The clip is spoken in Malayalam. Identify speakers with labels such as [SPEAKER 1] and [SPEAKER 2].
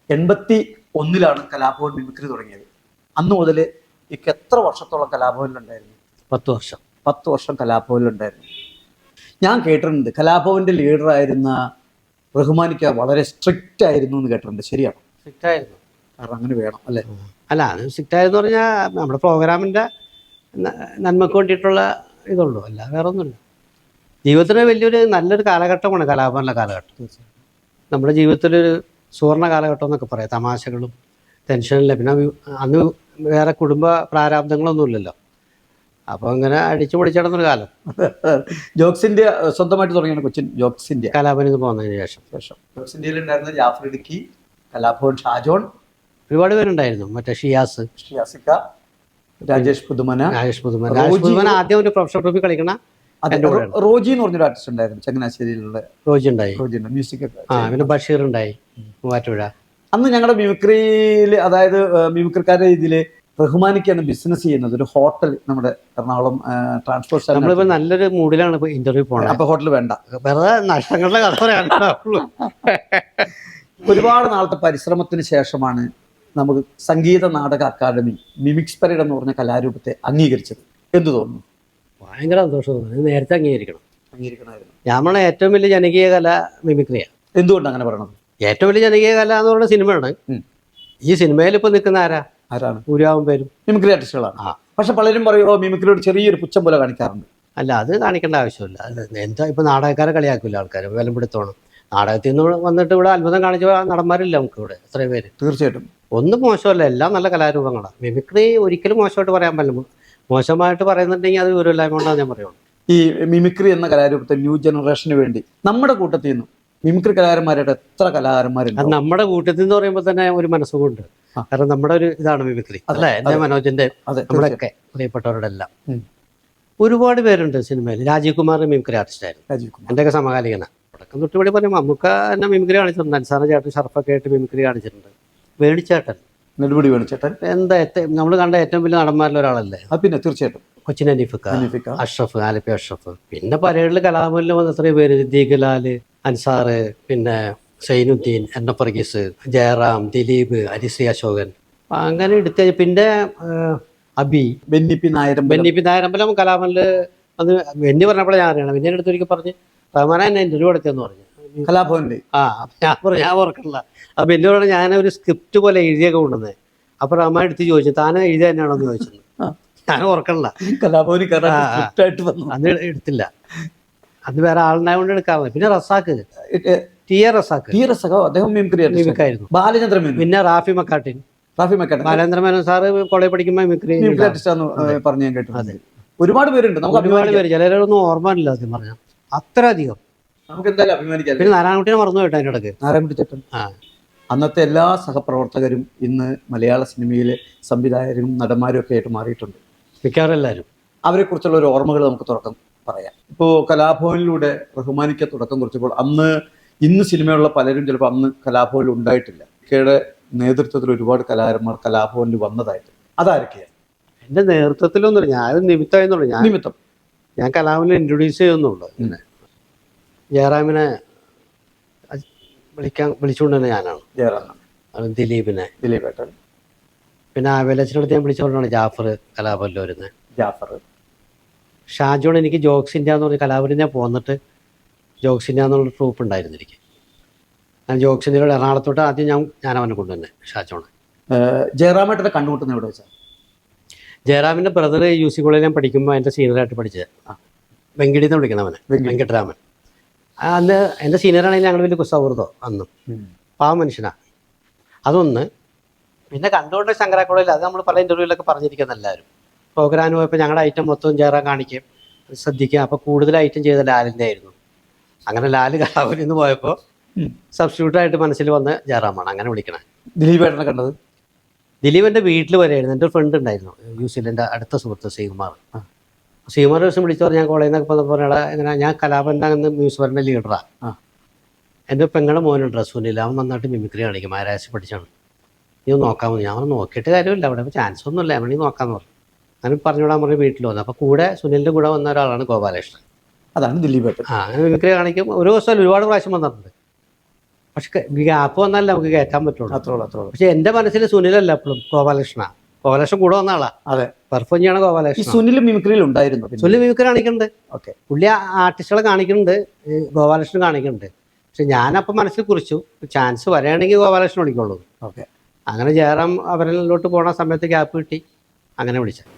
[SPEAKER 1] 81 കലാഭവൻ മിമിക്രി തുടങ്ങിയത്. അന്ന് മുതൽ ഇക്ക് എത്ര വർഷത്തോളം കലാഭവനിലുണ്ടായിരുന്നു?
[SPEAKER 2] 10 വർഷം.
[SPEAKER 1] 10 വർഷം കലാഭവനിലുണ്ടായിരുന്നു. ഞാൻ കേട്ടിട്ടുണ്ട് കലാഭവന്റെ ലീഡറായിരുന്ന റഹ്മാനിക്ക വളരെ സ്ട്രിക്റ്റ് ആയിരുന്നു എന്ന് കേട്ടിട്ടുണ്ട്. ശരിയാണ്?
[SPEAKER 2] സ്ട്രിക്റ്റ് ആയിരുന്നു.
[SPEAKER 1] കാരണം അങ്ങനെ വേണം അല്ലേ?
[SPEAKER 2] അല്ല, അത് സ്ട്രിക്റ്റ് ആയെന്ന് പറഞ്ഞാൽ നമ്മുടെ പ്രോഗ്രാമിൻ്റെ നന്മക്ക് വേണ്ടിയിട്ടുള്ള ഇതുള്ളൂ, അല്ല വേറെ ഒന്നുമില്ല. ജീവിതത്തിന് നല്ലൊരു കാലഘട്ടമാണ് കലാഭവനിലെ കാലഘട്ടം. നമ്മുടെ ജീവിതത്തിലൊരു സുവർണ്ണ കാലഘട്ടം എന്നൊക്കെ പറയാം. തമാശകളും ടെൻഷനില്ല, പിന്നെ അന്ന് വേറെ കുടുംബ പ്രാരാബ്ദങ്ങളൊന്നുമില്ലല്ലോ. അപ്പോൾ അങ്ങനെ അടിച്ചു പൊളിച്ചിടന്നൊരു കാലം.
[SPEAKER 1] ജോക്സ് ഇന്ത്യ സ്വന്തമായിട്ട് തുടങ്ങിയാണ് കൊച്ചിൻ ജോക്സ് ഇന്ത്യ
[SPEAKER 2] കലാഭവനിൽ നിന്ന് പോകുന്നതിന് ശേഷം.
[SPEAKER 1] ജോക്സ് ഇന്ത്യയിൽ ഉണ്ടായിരുന്ന ജാഫർ ഇടുക്കി, കലാഭവൻ ഷാജോൺ,
[SPEAKER 2] ഒരുപാട് പേരുണ്ടായിരുന്നു. മറ്റേ
[SPEAKER 1] ഷിയാസിക്ക, രാജേഷ് പുതുമന.
[SPEAKER 2] രാജേഷ് പുതുമന ആദ്യം ഒരു പ്രൊഫഷണൽ ട്രോഫി കളിക്കണ.
[SPEAKER 1] റോജി എന്ന് പറഞ്ഞൊരു ആർട്ടിസ്റ്റ് ഉണ്ടായിരുന്നു ചങ്ങനാശ്ശേരിയിലുള്ള.
[SPEAKER 2] റോജി ഉണ്ടായി,
[SPEAKER 1] മ്യൂസിക്.
[SPEAKER 2] പിന്നെ ബഷീർ ഉണ്ടായി മൂവാറ്റുപുഴ.
[SPEAKER 1] അന്ന് ഞങ്ങളുടെ മിമിക്രിയിൽ, അതായത് മിമിക്രിക്കാരുടെ ഇതില് റഹ്മാനിക്കാണ് ബിസിനസ് ചെയ്യുന്നത്. ഒരു ഹോട്ടൽ നമ്മുടെ എറണാകുളം ട്രാൻസ്പോർട്ട്.
[SPEAKER 2] നമ്മളിപ്പോ നല്ലൊരു മൂഡിലാണ് ഇപ്പൊ ഇന്റർവ്യൂ പോകണം.
[SPEAKER 1] അപ്പൊ ഹോട്ടൽ വേണ്ട,
[SPEAKER 2] വെറുതെ നഷ്ടങ്ങളുടെ കഥ പറയാനുള്ളൂ.
[SPEAKER 1] ഒരുപാട് നാളത്തെ പരിശ്രമത്തിന് ശേഷമാണ് നമുക്ക് Sangeetha Nataka academy mimics parade എന്ന് പറഞ്ഞ കലാരൂപത്തെ അംഗീകരിച്ചത്. എന്ത് തോന്നുന്നു?
[SPEAKER 2] ഭയങ്കര സന്തോഷം തോന്നുന്നു. നേരത്തെ
[SPEAKER 1] അംഗീകരിക്കണമായിരുന്നു.
[SPEAKER 2] നമ്മളെ ഏറ്റവും വലിയ ജനകീയ കല മിമിക്രിയാണ്.
[SPEAKER 1] എന്തുകൊണ്ട് അങ്ങനെ പറയണത്?
[SPEAKER 2] ഏറ്റവും വലിയ ജനകീയ കല എന്ന് പറയുന്ന സിനിമയാണ്. ഈ സിനിമയിൽ ഇപ്പൊ നിൽക്കുന്ന ആരാണ്? ഭൂരിഭാഗം പേരും മിമിക്രി
[SPEAKER 1] ആർട്ടിസ്റ്റുകളാണ്. പക്ഷെ പലരും പറയുമോ മിമിക്രിയോട് ചെറിയൊരു പുച്ഛം പോലെ കാണിക്കാറുണ്ട്.
[SPEAKER 2] അല്ല, അത് കാണിക്കേണ്ട ആവശ്യമില്ല. എന്താ ഇപ്പൊ നാടകക്കാരെ കളിയാക്കില്ല ആൾക്കാർ, വിലപ്പെടുത്തോണം. നാടകത്തിൽ നിന്ന് വന്നിട്ട് ഇവിടെ അത്ഭുതം കാണിച്ച നടന്മാരില്ല നമുക്ക് ഇവിടെ എത്രയും പേര്.
[SPEAKER 1] തീർച്ചയായിട്ടും
[SPEAKER 2] ഒന്നും മോശമല്ല, എല്ലാം നല്ല കലാരൂപങ്ങളാണ്. മിമിക്രി ഒരിക്കലും മോശമായിട്ട് പറയാൻ പറ്റില്ല. മോശമായിട്ട് പറയുന്നുണ്ടെങ്കിൽ അത് വിവരമില്ലായ്മ കൊണ്ടാണ് ഞാൻ പറയുള്ളൂ.
[SPEAKER 1] ഈ മിമിക്രി എന്ന കലാരൂപത്തെ ന്യൂ ജനറേഷന് വേണ്ടി നമ്മുടെ കൂട്ടത്തിൽ നിന്നും മിമിക്രി കലാകാരന്മാരുടെ എത്ര കലാകാരന്മാരുണ്ട്?
[SPEAKER 2] അത് നമ്മുടെ കൂട്ടത്തിൽ എന്ന് പറയുമ്പോൾ തന്നെ ഒരു മനസ്സുകൊണ്ട്. കാരണം നമ്മുടെ ഒരു ഇതാണ് മിമിക്രി, അല്ലേ? എന്റെ മനോജിന്റെ, നമ്മുടെയൊക്കെ പ്രിയപ്പെട്ടവരുടെ എല്ലാം ഒരുപാട് പേരുണ്ട് സിനിമയിൽ. രാജീവ് കുമാർ മിമിക്രി ആർട്ടിസ്റ്റായിരുന്നു, എന്റെയൊക്കെ സമകാലികന. തുടക്കം തൊട്ട് ഇവിടെ പറയും മമ്മൂക്ക എന്നെ മിമിക്രി കാണിച്ചിട്ടുണ്ട്. അൻസാന ചേട്ടൻ, ഷർഫൊക്കെ ആയിട്ട് മിമിക്രി കാണിച്ചിട്ടുണ്ട്. വേണിച്ചേട്ടൻ,
[SPEAKER 1] നെടുമുടി വേണിച്ചേട്ടൻ
[SPEAKER 2] എന്താ നമ്മൾ കണ്ട ഏറ്റവും വലിയ നടന്മാരിൽ ഒരാളല്ലേ?
[SPEAKER 1] പിന്നെ തീർച്ചയായിട്ടും
[SPEAKER 2] കൊച്ചിൻ അനീഫിക്ക, അഷ്റഫ്, ആലപ്പി അഷ്റഫ്. പിന്നെ പരേഡിൽ കലാഭവനിൽ വന്ന എത്രയും പേര്, ദീഖലാല്, അൻസാറ്, പിന്നെ സൈനുദ്ദീൻ, എണ്ണപ്പർഗീസ്, ജയറാം, ദിലീപ്, ഹരിശ്രീ അശോകൻ. അങ്ങനെ എടുത്ത പിന്നെ അബി, ബെന്നിപ്പി നായരമ്പലം കലാഭവനിൽ അത് വെന്നി പറഞ്ഞപ്പോഴേ ഞാൻ അറിയണം. പിന്നെ അടുത്തൊരിക്കൽ പറഞ്ഞ് റഹ്മാനെ എന്നെ ഇന്റർവ്യൂ എടുത്തെന്ന് പറഞ്ഞു
[SPEAKER 1] കലാഭവനിൽ.
[SPEAKER 2] ഞാൻ ഓർക്കണില്ല. അപ്പൊ എന്നെ പറഞ്ഞ ഞാനൊരു സ്ക്രിപ്റ്റ് പോലെ എഴുതിയൊക്കെ കൊണ്ടുവന്നേ. അപ്പൊ റഹ്മാൻ എടുത്ത് ചോദിച്ചു, താനെ എഴുതിയ തന്നെയാണോ എന്ന് ചോദിച്ചത്. ഞാൻ ഓർക്കണില്ല. അന്ന് എടുത്തില്ല, അത് വേറെ ആളുണ്ടായതുകൊണ്ട് എടുക്കാൻ. പിന്നെ റസാഖ്, ടി എ റസാഖ്
[SPEAKER 1] അദ്ദേഹം
[SPEAKER 2] മിമിക്രിയായിരുന്നു.
[SPEAKER 1] ബാലചന്ദ്രൻ,
[SPEAKER 2] പിന്നെ റാഫി മക്കാട്ടിൻ. ബാലേന്ദ്ര മേനോൻ സാറ് കോളേജ് പഠിക്കുമ്പോൾ മിമിക്രി
[SPEAKER 1] പറഞ്ഞു ഞാൻ കേട്ടു. ഒരുപാട് പേരുണ്ട്,
[SPEAKER 2] ഒരുപാട് പേര്. ചിലരൊന്നും ഓർമ്മ ഇല്ല ആദ്യം പറഞ്ഞ അത്ര അധികം.
[SPEAKER 1] നമുക്ക് എന്തായാലും അഭിമാനിക്കാം.
[SPEAKER 2] പിന്നെ നാരായണകുട്ടിനെ മറന്നു കേട്ടോ അതിൻ്റെ ഇടയ്ക്ക്.
[SPEAKER 1] നാരായണകുട്ടി ചേട്ടൻ. അന്നത്തെ എല്ലാ സഹപ്രവർത്തകരും ഇന്ന് മലയാള സിനിമയിലെ സംവിധായകരും നടന്മാരും ഒക്കെ ആയിട്ട് മാറിയിട്ടുണ്ട്.
[SPEAKER 2] മിക്കവാറും എല്ലാവരും.
[SPEAKER 1] അവരെ കുറിച്ചുള്ള ഒരു ഓർമ്മകൾ നമുക്ക് തുടക്കം പറയാം. ഇപ്പോൾ കലാഭവനിലൂടെ റഹ്മാനിക്ക തുടക്കം കുറിച്ചപ്പോൾ ഇന്ന് സിനിമയുള്ള പലരും ചിലപ്പോൾ അന്ന് കലാഭവനിൽ ഉണ്ടായിട്ടില്ല. ഇക്കയുടെ നേതൃത്വത്തിൽ ഒരുപാട് കലാകാരന്മാർ കലാഭവനിൽ വന്നതായിട്ട്. അതാരൊക്കെയാണ്?
[SPEAKER 2] എൻ്റെ നേതൃത്വത്തിലൊന്നുമില്ല, ഞാൻ നിമിത്തമായിരുന്നുള്ളൂ. ഞാൻ കലാഭവനിൽ ഇൻട്രൊഡ്യൂസ് ചെയ്യുന്നുള്ളൂ. പിന്നെ ജയറാമിനെ വിളിച്ചുകൊണ്ട് തന്നെ ഞാനാണ്. ജയറാം, ദിലീപേട്ടൻ, പിന്നെ ആവേലച്ചനടുത്ത് ഞാൻ വിളിച്ചുകൊണ്ടാണ് ജാഫർ കലാഭവനിൽ വരുന്നത്. ഷാജോൺ എനിക്ക് ജോക്സ് ഇന്ത്യ എന്ന് പറഞ്ഞ കലാഭവനിൽ ഞാൻ പോന്നിട്ട് ജോക്സ് ഇന്ത്യ എന്നുള്ള ട്രൂപ്പ് ഉണ്ടായിരുന്നു എനിക്ക്. ഞാൻ ജോക്സ് ഇന്ത്യയുടെ എറണാകുളത്തോട്ട് ആദ്യം ഞാൻ അവനെ കൊണ്ടുവന്നെ ഷാജോണ്.
[SPEAKER 1] ജയറാമേട്ടനെ കണ്ടുമുട്ടുന്ന എവിടെ വെച്ചാൽ?
[SPEAKER 2] ജയറാമിൻ്റെ ബ്രദർ യു സി കോളേജിൽ ഞാൻ പഠിക്കുമ്പോൾ എൻ്റെ സീനിയറായിട്ട് പഠിച്ചത് വെങ്കിടിന്ന് വിളിക്കണം അവനെ, വെങ്കട്ടരാമൻ. അന്ന് എൻ്റെ സീനിയറാണെങ്കിൽ ഞങ്ങൾ വലിയ സൗഹൃദം അന്നും. പാവ മനുഷ്യനാണ്. അതൊന്ന്. പിന്നെ കണ്ടുകൊണ്ട് ശങ്കര കോളേജിൽ, അത് നമ്മൾ പല ഇൻ്റർവ്യൂവിലൊക്കെ പറഞ്ഞിരിക്കുന്ന എല്ലാവരും. പ്രോഗ്രാമിന് പോയപ്പോൾ ഞങ്ങളുടെ ഐറ്റം മൊത്തം ജയറാം കാണിക്കും, ശ്രദ്ധിക്കുക. അപ്പോൾ കൂടുതൽ ഐറ്റം ചെയ്ത ലാലിൻ്റെ ആയിരുന്നു. അങ്ങനെ ലാല് കലാഭവനിൽ നിന്ന് പോയപ്പോൾ സബ്സ്റ്റിറ്റ്യൂട്ടായിട്ട് മനസ്സിൽ വന്ന് ജയറാമാണ്. അങ്ങനെ വിളിക്കണേ.
[SPEAKER 1] ദിലീപേട്ടനെ കണ്ടത്?
[SPEAKER 2] ദിലീപ് എൻ്റെ വീട്ടിൽ വരെയായിരുന്നു. എൻ്റെ ഒരു ഫ്രണ്ട് ഉണ്ടായിരുന്നു യു സിയിൽ, എൻ്റെ അടുത്ത സുഹൃത്ത് ശ്രീകുമാർ. ശ്രീകുമാർ ദിവസം വിളിച്ചു പറഞ്ഞാൽ ഞാൻ കോളേജിൽ നിന്നൊക്കെ പറഞ്ഞാൽ എങ്ങനെ, ഞാൻ കലാഭവൻ്റെ അന്ന് മ്യൂസിക് ഭവൻ്റെ ലീഡറാണ്. എൻ്റെ പെങ്ങളുടെ മോനുണ്ട് സുനിൽ, അവൻ നന്നായിട്ട് മിമിക്രി കാണിക്കും, മഹാരാജ് പഠിച്ചാണ്. നീ നോക്കാമെന്ന്. ഞാൻ നോക്കിയിട്ട് കാര്യമില്ല, അവിടെ ചാൻസ് ഒന്നുമില്ല, അവനീ നോക്കാമെന്ന് പറഞ്ഞു. അങ്ങനെ പറഞ്ഞുവിടാൻ പറഞ്ഞ് വീട്ടിൽ വന്നു. അപ്പോൾ കൂടെ സുനിലിൻ്റെ കൂടെ വന്ന ഒരാളാണ് ഗോപാലകൃഷ്ണൻ.
[SPEAKER 1] അതാണ് ദിലീപേട്ടൻ.
[SPEAKER 2] അങ്ങനെ മിമിക്രി കാണിക്കും. ഒരു ദിവസം ഒരുപാട് പ്രാവശ്യം വന്നിട്ടുണ്ട്. പക്ഷെ ഗ്യാപ്പ് വന്നാലേ നമുക്ക് കയറ്റാൻ പറ്റുള്ളൂ.
[SPEAKER 1] അത്രേ ഉള്ളൂ.
[SPEAKER 2] പക്ഷെ എൻ്റെ മനസ്സിൽ സുനിലല്ല എപ്പോഴും ഗോപാലകൃഷ്ണൻ കൂടെ വന്ന ആളാ.
[SPEAKER 1] അതെ,
[SPEAKER 2] പെർഫോം ചെയ്യണ
[SPEAKER 1] ഈ
[SPEAKER 2] ഗോപാലകൃഷ്ണൻ.
[SPEAKER 1] സുനിൽ മിമിക്രിയിൽ ഉണ്ടായിരുന്നു.
[SPEAKER 2] സുനിൽ മിമിക്രി കാണിക്കുന്നുണ്ട്.
[SPEAKER 1] ഓക്കെ,
[SPEAKER 2] പുള്ളി ആർട്ടിസ്റ്റുകളെ കാണിക്കുന്നുണ്ട്, ഗോപാലകൃഷ്ണൻ കാണിക്കുന്നുണ്ട്. പക്ഷെ ഞാനപ്പം മനസ്സിൽ കുറിച്ചു ചാൻസ് വരികയാണെങ്കിൽ ഗോപാലകൃഷ്ണൻ വിളിക്കുള്ളൂ.
[SPEAKER 1] ഓക്കെ.
[SPEAKER 2] അങ്ങനെ ജയറാം അവരിലോട്ട് പോണ സമയത്ത് ഗ്യാപ്പ് കിട്ടി, അങ്ങനെ വിളിച്ചത്.